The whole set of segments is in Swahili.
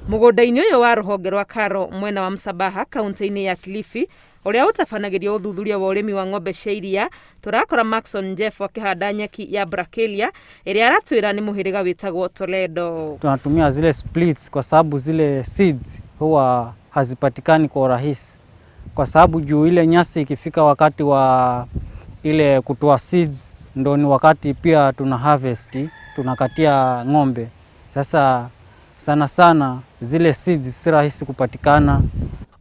Mũgũnda-inĩ ũyũ wa rũhonge rwa Karo mwena wa Msabaha kaunti-inĩ ya Kilifi ũrĩa ũtabanagĩrio ũthuthuria wa ũrĩmi wa ng'ombe cia iria, tũrakora Maxon Jeff akĩhanda nyeki ya Bracharia ĩrĩa aratwĩra nĩ mũhĩrĩga wĩtagwo Toledo. Tunatumia zile splits kwa sababu zile seeds huwa hazipatikani kwa urahisi, kwa sababu juu ile nyasi ikifika wakati wa ile kutoa seeds ndo ni wakati pia tuna harvest, tunakatia ng'ombe. Sasa sana zile seeds si rahisi kupatikana.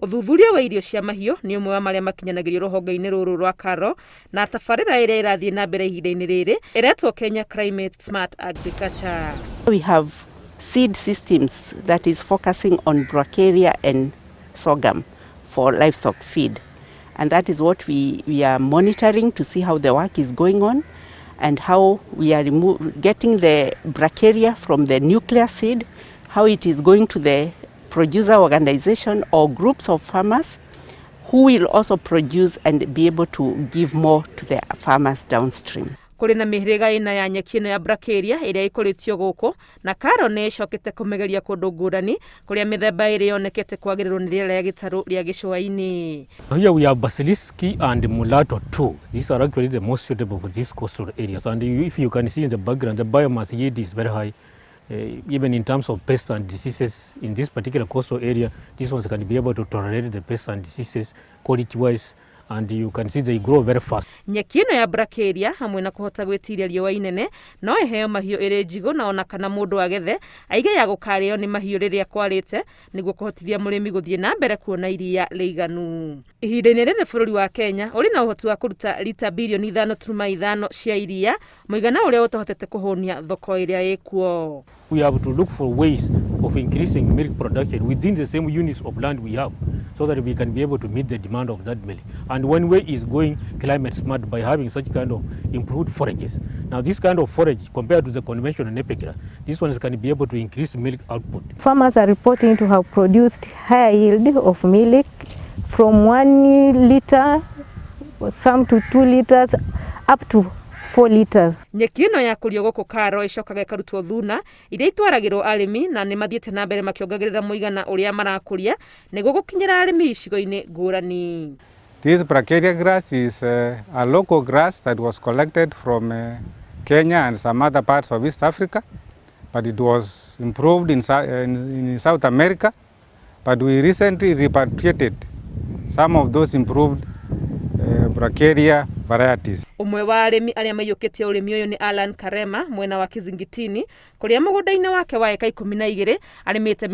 Ũthuthuria wa irio cia mahiũ nĩ ũmwe wa marĩa makinyanagĩrio rũhonge-inĩ rũrũ rwa Karo, na tabarĩra ĩrĩa ĩrathiĩ na mbere ihinda-inĩ rĩrĩ ĩretwo Kenya Climate Smart Agriculture. We have seed systems that is focusing on Bracharia and sorghum for livestock feed, and that is what we are monitoring to see how the work is going on and how we are getting the Bracharia from the nuclear seed, how it is going to the producer organization or groups of farmers who will also produce and be able to give more to the farmers downstream. Kũrĩ na mĩhĩrĩga ĩna ya nyeki ĩno ya Bracharia ĩrĩa ĩkũrĩtio gũkũ, na Karo nĩ ĩcokete kũmegeria kũndũ ngũrani kũrĩa mĩthemba ĩrĩ yonekete kwagĩrĩrwo nĩ rĩera rĩa gĩtarũ rĩa gĩcũa-inĩ. Here we have Basilisk and Mulatto too. These are actually the most suitable for these coastal areas, and if you can see in the background, the biomass yield is very high. Even in terms of pests and diseases in this particular coastal area, these ones can be able to tolerate the pests and diseases quality-wise, and you can see they grow very fast. Nyeki ĩno ya Bracharia hamwe na kũhota gwĩtiria riũa inene no ĩheo mahiũ ĩrĩ njigũ, na ona kana mũndũ agethe aige ya gũkarĩo nĩ mahiũ rĩrĩa kwarĩte nĩguo kũhotithia mũrĩmi gũthiĩ na mbere kuona iria rĩiganu. Ihinda-inĩ rĩrĩ bũrũri wa Kenya ũrĩ na ũhoti wa kũruta lita bilioni 5.5 cia iria, mũigana ũrĩa ũtahotete kũhũnia thoko ĩrĩa ĩkuo. We have to look for ways of increasing milk production within the same units of land we have, so that we can be able to meet the demand of that milk. And one way is going climate smart by having such kind of improved forages. Now this kind of forage compared to the conventional Napier, these ones can be able to increase milk output. Farmers are reporting to have produced higher yield of milk from 1 liter, some to 2 liters, up to 4 liters. Nyeki ĩno ya kũrio gũkũ Karo ĩcokaga ĩkarutwo thuna iria itwaragĩrwo arĩmi, na nĩ mathiĩte na mbere makĩongagĩrĩra mũigana ũrĩa marakũria nĩguo gũkinyĩra arĩmi icigo-inĩ ngũrani. This Bracharia grass is a local grass that was collected from Kenya and some other parts of East Africa, but it was improved in South America, but we recently repatriated some of those improved Bracharia varieties. Umwe wa arĩmi arĩa maiyũkĩtie ũrĩmi ũyũ nĩ Alan Karema mwena wa Kizingitini, kũrĩa mũgũnda-inĩ wake wa eka 12 arĩmĩte